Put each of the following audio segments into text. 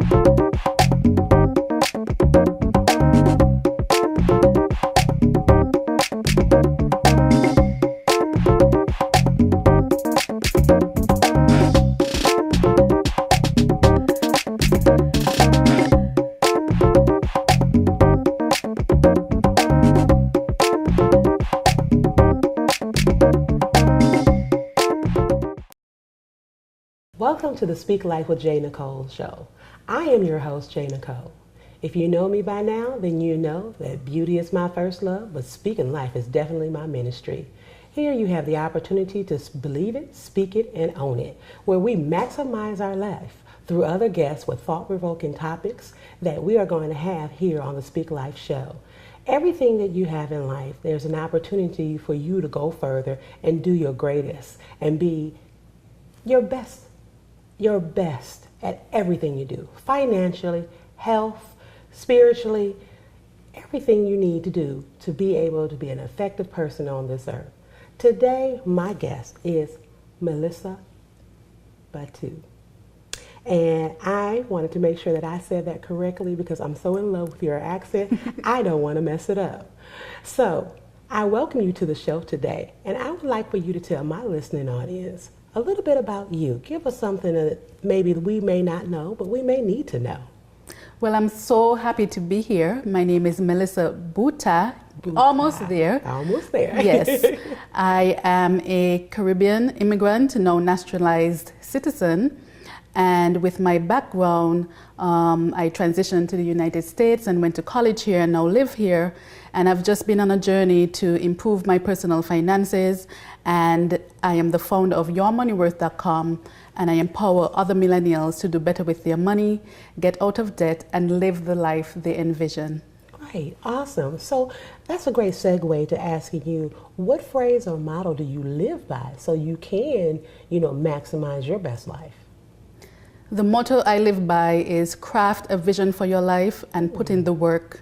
Welcome to the Speak Life with JNicolle show. I am your host, JNicolle. If you know me by now, then you know that beauty is my first love, but speaking life is definitely my ministry. Here you have the opportunity to believe it, speak it, and own it, where we maximize our life through other guests with thought-provoking topics that we are going to have here on the Speak Life show. Everything that you have in life, there's an opportunity for you to go further and do your greatest and be your best at everything you do, financially, health, spiritually, everything you need to do to be able to be an effective person on this earth. Today, my guest is Melisa Boutin. And I wanted to make sure that I said that correctly because I'm so in love with your accent, I don't want to mess it up. So, I welcome you to the show today, and I would like for you to tell my listening audience a little bit about you. Give us something that maybe we may not know, but we may need to know. Well, I'm so happy to be here. My name is Melisa Boutin. Almost there. Almost there. Yes. I am a Caribbean immigrant, now naturalized citizen. And with my background, I transitioned to the United States and went to college here and now live here. And I've just been on a journey to improve my personal finances. And I am the founder of YourMoneyWorth.com, and I empower other millennials to do better with their money, get out of debt, and live the life they envision. Great, awesome. So that's a great segue to asking you, what phrase or motto do you live by so you can, maximize your best life? The motto I live by is craft a vision for your life and put in the work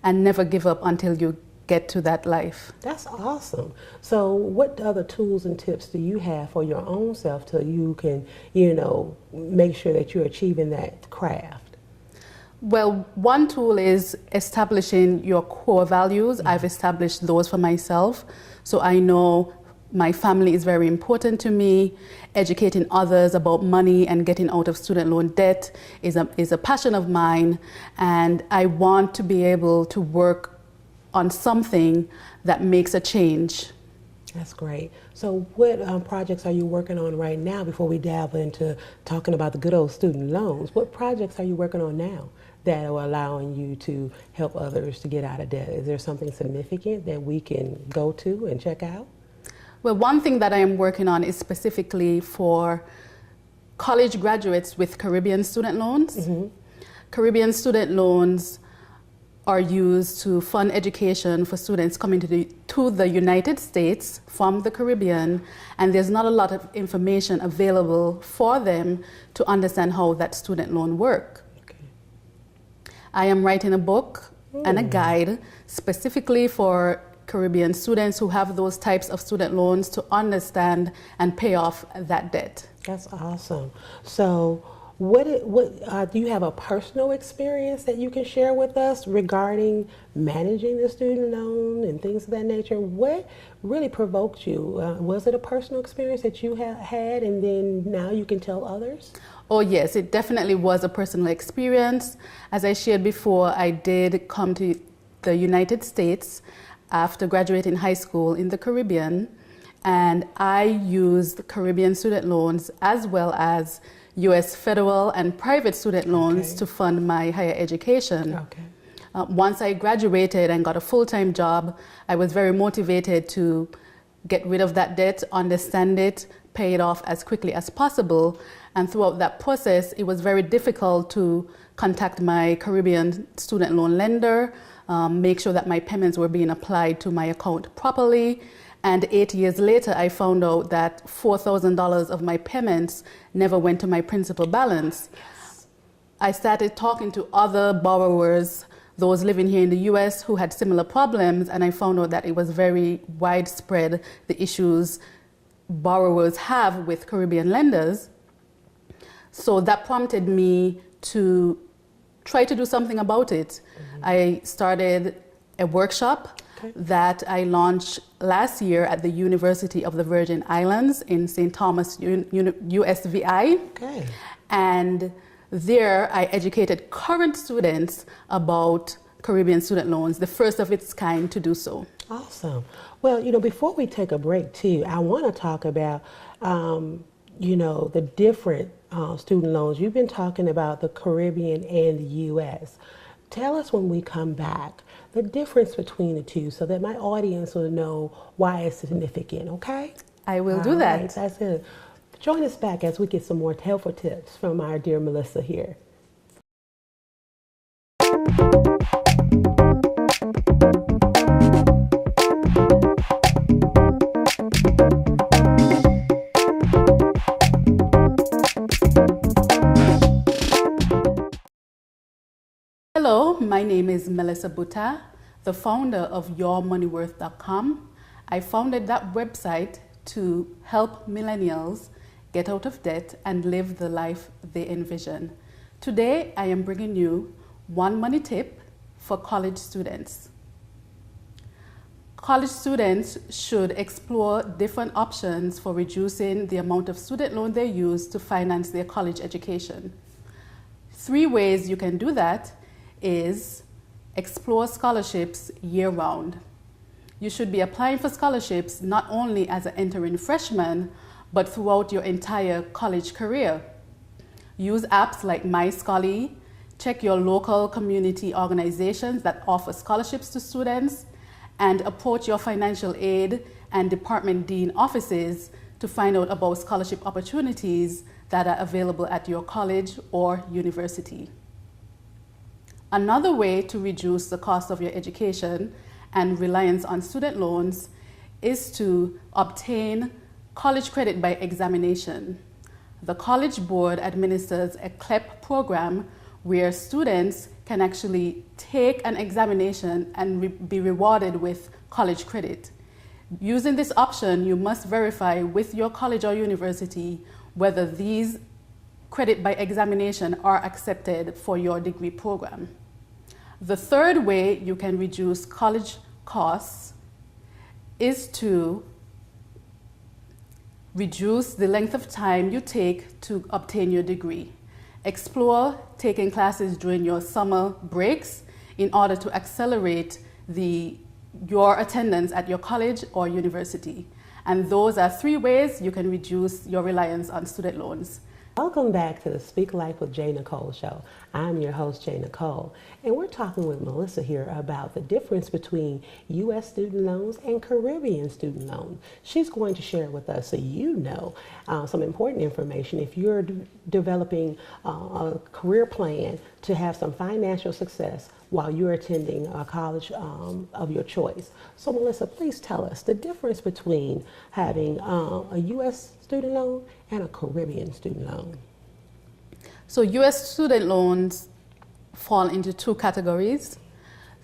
and never give up until you get to that life. That's awesome. So what other tools and tips do you have for your own self so you can, make sure that you're achieving that craft? Well, one tool is establishing your core values. I've established those for myself. So I know my family is very important to me. Educating others about money and getting out of student loan debt is a passion of mine. And I want to be able to work on something that makes a change. That's great. So what projects are you working on right now before we delve into talking about the good old student loans? What projects are you working on now that are allowing you to help others to get out of debt? Is there something significant that we can go to and check out? Well, one thing that I am working on is specifically for college graduates with Caribbean student loans. Mm-hmm. Caribbean student loans are used to fund education for students coming to the United States from the Caribbean, and there's not a lot of information available for them to understand how that student loan works. Okay. I am writing a book and a guide specifically for Caribbean students who have those types of student loans to understand and pay off that debt. That's awesome. So do you have a personal experience that you can share with us regarding managing the student loan and things of that nature? What really provoked you? Was it a personal experience that you had and then now you can tell others? Oh yes, it definitely was a personal experience. As I shared before, I did come to the United States after graduating high school in the Caribbean, and I used Caribbean student loans as well as U.S. federal and private student loans to fund my higher education. Okay. Once I graduated and got a full-time job, I was very motivated to get rid of that debt, understand it, pay it off as quickly as possible. And throughout that process, it was very difficult to contact my Caribbean student loan lender, make sure that my payments were being applied to my account properly. And 8 years later, I found out that $4,000 of my payments never went to my principal balance. Yes. I started talking to other borrowers, those living here in the US who had similar problems, and I found out that it was very widespread, the issues borrowers have with Caribbean lenders. So that prompted me to try to do something about it. I started a workshop that I launched last year at the University of the Virgin Islands in St. Thomas, USVI. Okay. And there I educated current students about Caribbean student loans, the first of its kind to do so. Awesome. Well, before we take a break too, I want to talk about, the different student loans. You've been talking about the Caribbean and the U.S. Tell us when we come back the difference between the two so that my audience will know why it's significant, okay? I will do that. Right, that's it. Join us back as we get some more helpful tips from our dear Melisa here. Hello, my name is Melisa Boutin, the founder of YourMoneyWorth.com. I founded that website to help millennials get out of debt and live the life they envision. Today, I am bringing you one money tip for college students. College students should explore different options for reducing the amount of student loan they use to finance their college education. 3 ways you can do that is explore scholarships year-round. You should be applying for scholarships not only as an entering freshman, but throughout your entire college career. Use apps like MyScholarly, check your local community organizations that offer scholarships to students, and approach your financial aid and department dean offices to find out about scholarship opportunities that are available at your college or university. Another way to reduce the cost of your education and reliance on student loans is to obtain college credit by examination. The College Board administers a CLEP program where students can actually take an examination and be rewarded with college credit. Using this option, you must verify with your college or university whether these credit by examination are accepted for your degree program. The third way you can reduce college costs is to reduce the length of time you take to obtain your degree. Explore taking classes during your summer breaks in order to accelerate your attendance at your college or university. And those are 3 ways you can reduce your reliance on student loans. Welcome back to the Speak Life with JNicolle show. I'm your host, JNicolle, and we're talking with Melisa here about the difference between U.S. student loans and Caribbean student loans. She's going to share with us so you know some important information if you're developing a career plan to have some financial success while you're attending a college of your choice. So Melisa, please tell us the difference between having a U.S. student loan and a Caribbean student loan. So U.S. student loans fall into 2 categories.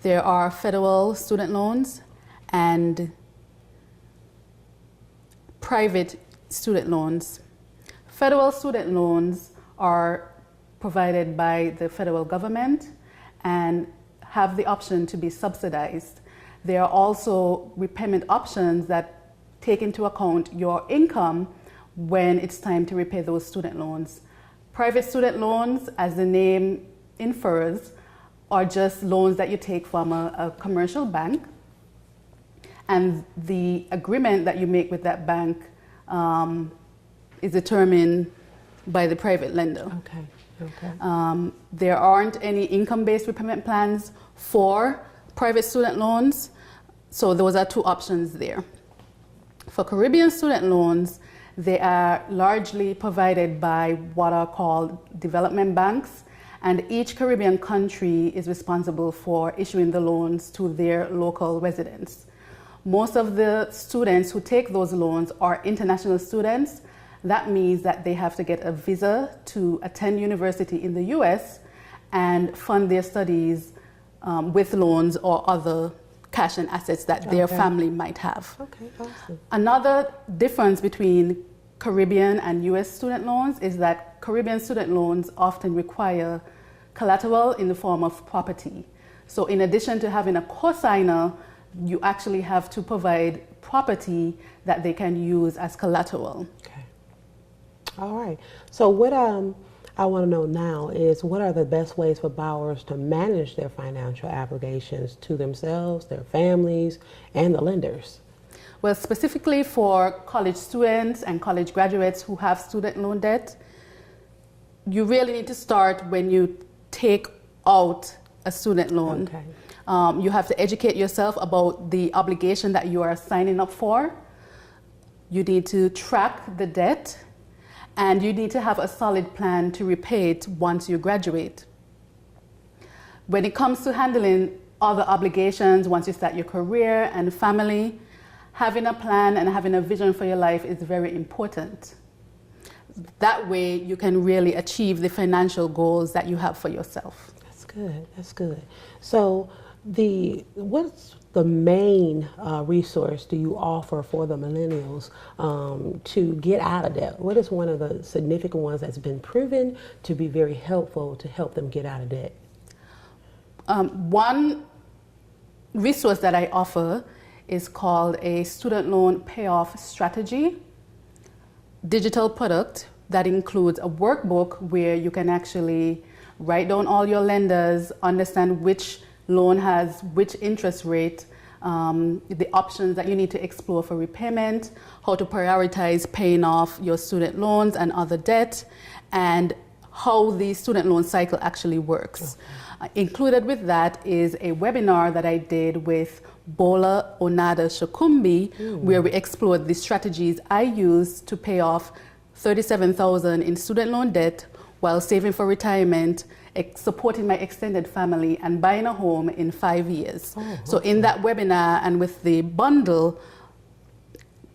There are federal student loans and private student loans. Federal student loans are provided by the federal government and have the option to be subsidized. There are also repayment options that take into account your income when it's time to repay those student loans. Private student loans, as the name infers, are just loans that you take from a commercial bank, and the agreement that you make with that bank is determined by the private lender. Okay. There aren't any income-based repayment plans for private student loans, so those are 2 options there. For Caribbean student loans, they are largely provided by what are called development banks, and each Caribbean country is responsible for issuing the loans to their local residents. Most of the students who take those loans are international students. That means that they have to get a visa to attend university in the US and fund their studies with loans or other cash and assets that their family might have. Okay, awesome. Another difference between Caribbean and US student loans is that Caribbean student loans often require collateral in the form of property. So in addition to having a cosigner, you actually have to provide property that they can use as collateral. Okay. All right. So what I want to know now is, what are the best ways for borrowers to manage their financial obligations to themselves, their families, and the lenders? Well, specifically for college students and college graduates who have student loan debt, you really need to start when you take out a student loan. Okay. You have to educate yourself about the obligation that you are signing up for. You need to track the debt, and you need to have a solid plan to repay it once you graduate. When it comes to handling other obligations, once you start your career and family, having a plan and having a vision for your life is very important. That way you can really achieve the financial goals that you have for yourself. That's good. That's good. So what's the main resource do you offer for the millennials to get out of debt? What is one of the significant ones that's been proven to be very helpful to help them get out of debt? One resource that I offer is called a student loan payoff strategy digital product that includes a workbook where you can actually write down all your lenders, understand which loan has which interest rate, the options that you need to explore for repayment, how to prioritize paying off your student loans and other debt, and how the student loan cycle actually works. Included with that is a webinar that I did with Bola Onada Shakumbi, where we explored the strategies I used to pay off $37,000 in student loan debt while saving for retirement, supporting my extended family, and buying a home in 5 years. So in that webinar and with the bundle,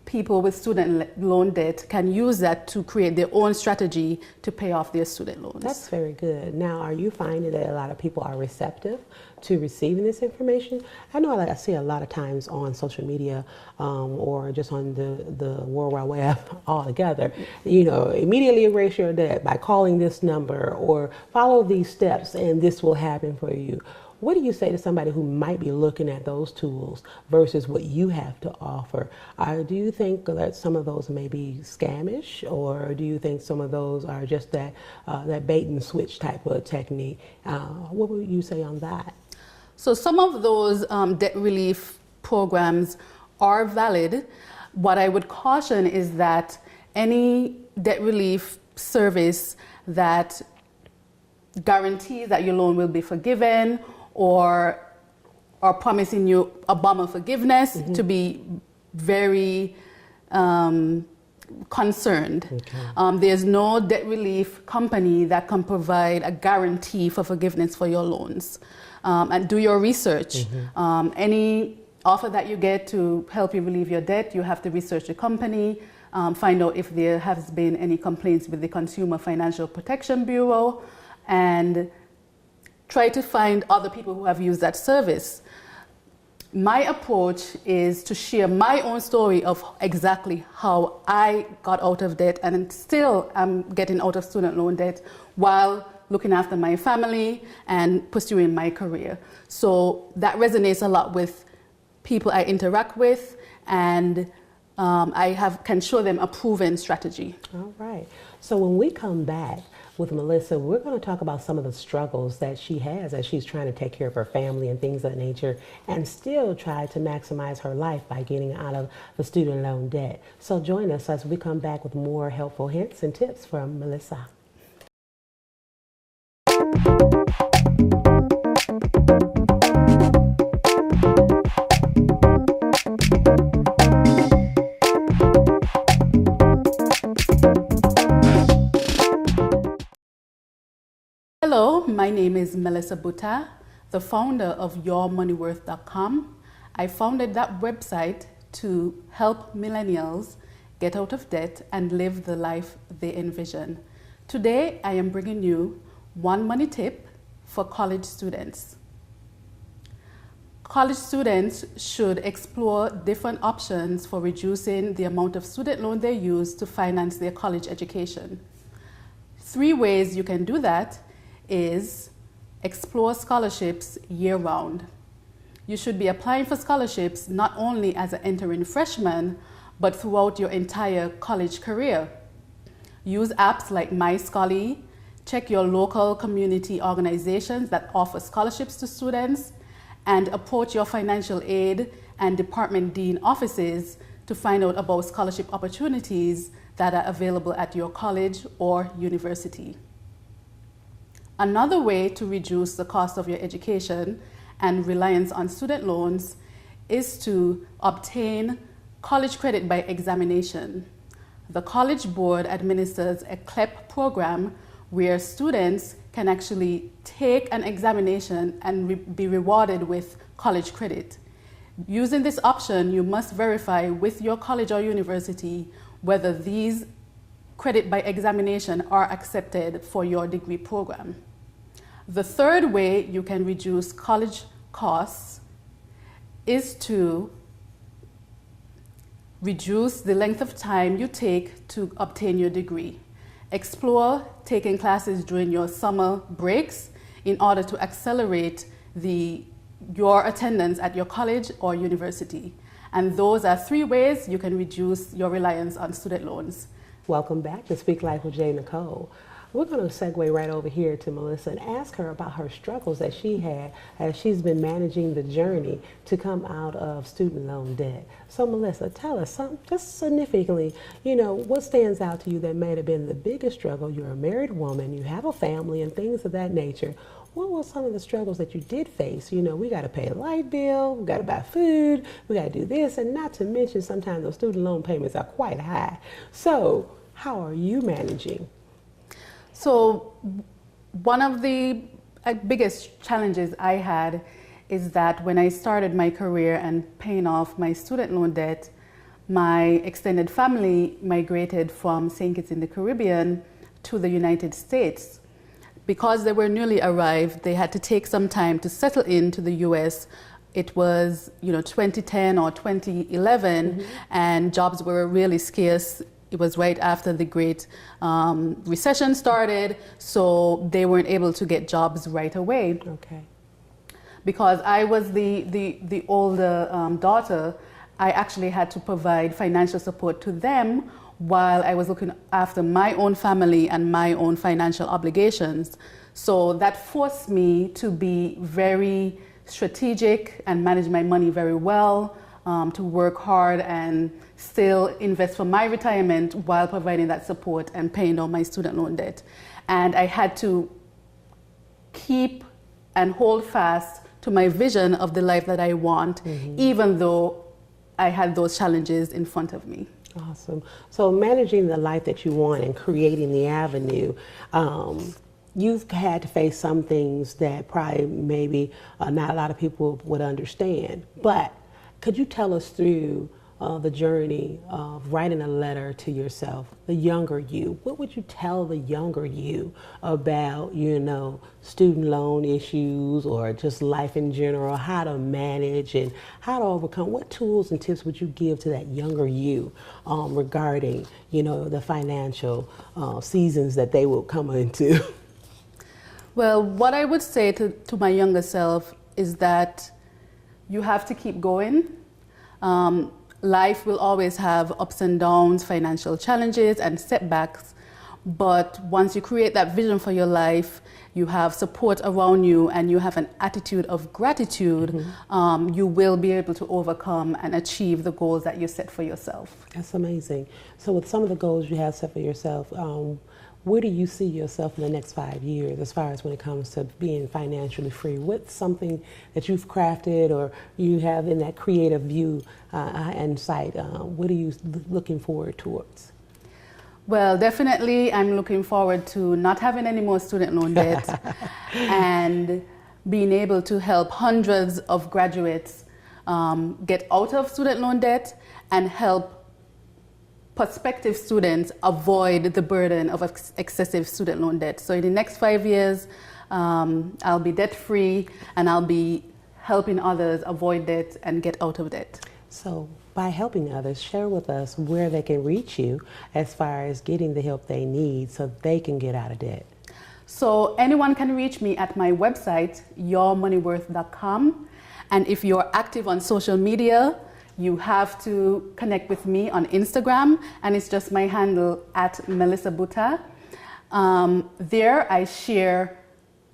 people with student loan debt can use that to create their own strategy to pay off their student loans. That's very good. Now, are you finding that a lot of people are receptive to receiving this information? I know I see a lot of times on social media or just on the World Wide Web altogether, immediately erase your debt by calling this number or follow these steps and this will happen for you. What do you say to somebody who might be looking at those tools versus what you have to offer? Do you think that some of those may be scamish, or do you think some of those are just that bait and switch type of technique? What would you say on that? So some of those debt relief programs are valid. What I would caution is that any debt relief service that guarantees that your loan will be forgiven or are promising you a bomb of forgiveness, to be very concerned. There's no debt relief company that can provide a guarantee for forgiveness for your loans. And do your research. Any offer that you get to help you relieve your debt, you have to research the company, find out if there has been any complaints with the Consumer Financial Protection Bureau, and try to find other people who have used that service. My approach is to share my own story of exactly how I got out of debt and still am getting out of student loan debt while looking after my family and pursuing my career. So that resonates a lot with people I interact with, and I can show them a proven strategy. All right. So when we come back with Melisa, we're going to talk about some of the struggles that she has as she's trying to take care of her family and things of that nature, and still try to maximize her life by getting out of the student loan debt. So join us as we come back with more helpful hints and tips from Melisa. Hello, my name is Melisa Boutin, the founder of YourMoneyWorth.com. I founded that website to help millennials get out of debt and live the life they envision. Today, I am bringing you one money tip for college students. College students should explore different options for reducing the amount of student loan they use to finance their college education. 3 ways you can do that is explore scholarships year-round. You should be applying for scholarships not only as an entering freshman, but throughout your entire college career. Use apps like MyScholarly, check your local community organizations that offer scholarships to students, and approach your financial aid and department dean offices to find out about scholarship opportunities that are available at your college or university. Another way to reduce the cost of your education and reliance on student loans is to obtain college credit by examination. The College Board administers a CLEP program where students can actually take an examination and be rewarded with college credit. Using this option, you must verify with your college or university whether these credit by examination are accepted for your degree program. The third way you can reduce college costs is to reduce the length of time you take to obtain your degree. Explore taking classes during your summer breaks in order to accelerate your attendance at your college or university. And those are 3 ways you can reduce your reliance on student loans. Welcome back to Speak Life with JNicolle. We're going to segue right over here to Melisa and ask her about her struggles that she had as she's been managing the journey to come out of student loan debt. So Melisa, tell us something, just significantly, what stands out to you that may have been the biggest struggle? You're a married woman, you have a family and things of that nature. What were some of the struggles that you did face? We got to pay a light bill, we got to buy food, we got to do this, and not to mention sometimes those student loan payments are quite high. So how are you managing? So one of the biggest challenges I had is that when I started my career and paying off my student loan debt, my extended family migrated from St. Kitts in the Caribbean to the United States. Because they were newly arrived, they had to take some time to settle into the US. It was 2010 or 2011, and jobs were really scarce. It was right after the Great Recession started, so they weren't able to get jobs right away. Okay. Because I was the older daughter, I actually had to provide financial support to them while I was looking after my own family and my own financial obligations. So that forced me to be very strategic and manage my money very well, to work hard and still invest for my retirement while providing that support and paying down my student loan debt. And I had to keep and hold fast to my vision of the life that I want, even though I had those challenges in front of me. Awesome. So managing the life that you want and creating the avenue, you've had to face some things that probably maybe not a lot of people would understand. But could you tell us through the journey of writing a letter to yourself, the younger you? What would you tell the younger you about, student loan issues or just life in general, how to manage and how to overcome? What tools and tips would you give to that younger you regarding, the financial seasons that they will come into? Well, what I would say to my younger self is that you have to keep going. Life will always have ups and downs, financial challenges and setbacks. But once you create that vision for your life, you have support around you and you have an attitude of gratitude, you will be able to overcome and achieve the goals that you set for yourself. That's amazing. So with some of the goals you have set for yourself, where do you see yourself in the next 5 years as far as when it comes to being financially free? What's something that you've crafted or you have in that creative view and sight? What are you looking forward towards? Well, definitely I'm looking forward to not having any more student loan debt and being able to help hundreds of graduates get out of student loan debt and help prospective students avoid the burden of excessive student loan debt. So in the next 5 years, I'll be debt-free and I'll be helping others avoid debt and get out of debt. So by helping others, share with us where they can reach you as far as getting the help they need so they can get out of debt. So anyone can reach me at my website, yourmoneyworth.com. And if you're active on social media, you have to connect with me on Instagram, and it's just my handle at Melisa Boutin. There I share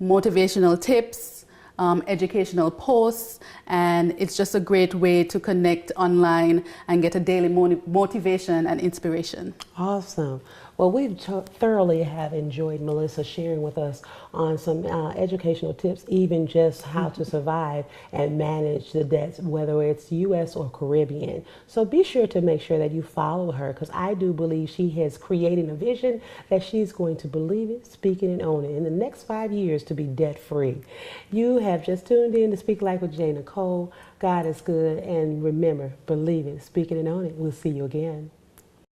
motivational tips, educational posts, and it's just a great way to connect online and get a daily motivation and inspiration. Awesome. Well, we thoroughly have enjoyed Melisa sharing with us on some educational tips, even just how to survive and manage the debts, whether it's U.S. or Caribbean. So be sure to make sure that you follow her, because I do believe she has created a vision that she's going to believe it, speak it, and own it in the next 5 years to be debt-free. You have just tuned in to Speak Life with JNicolle. God is good, and remember, believe it, speak it, and own it. We'll see you again.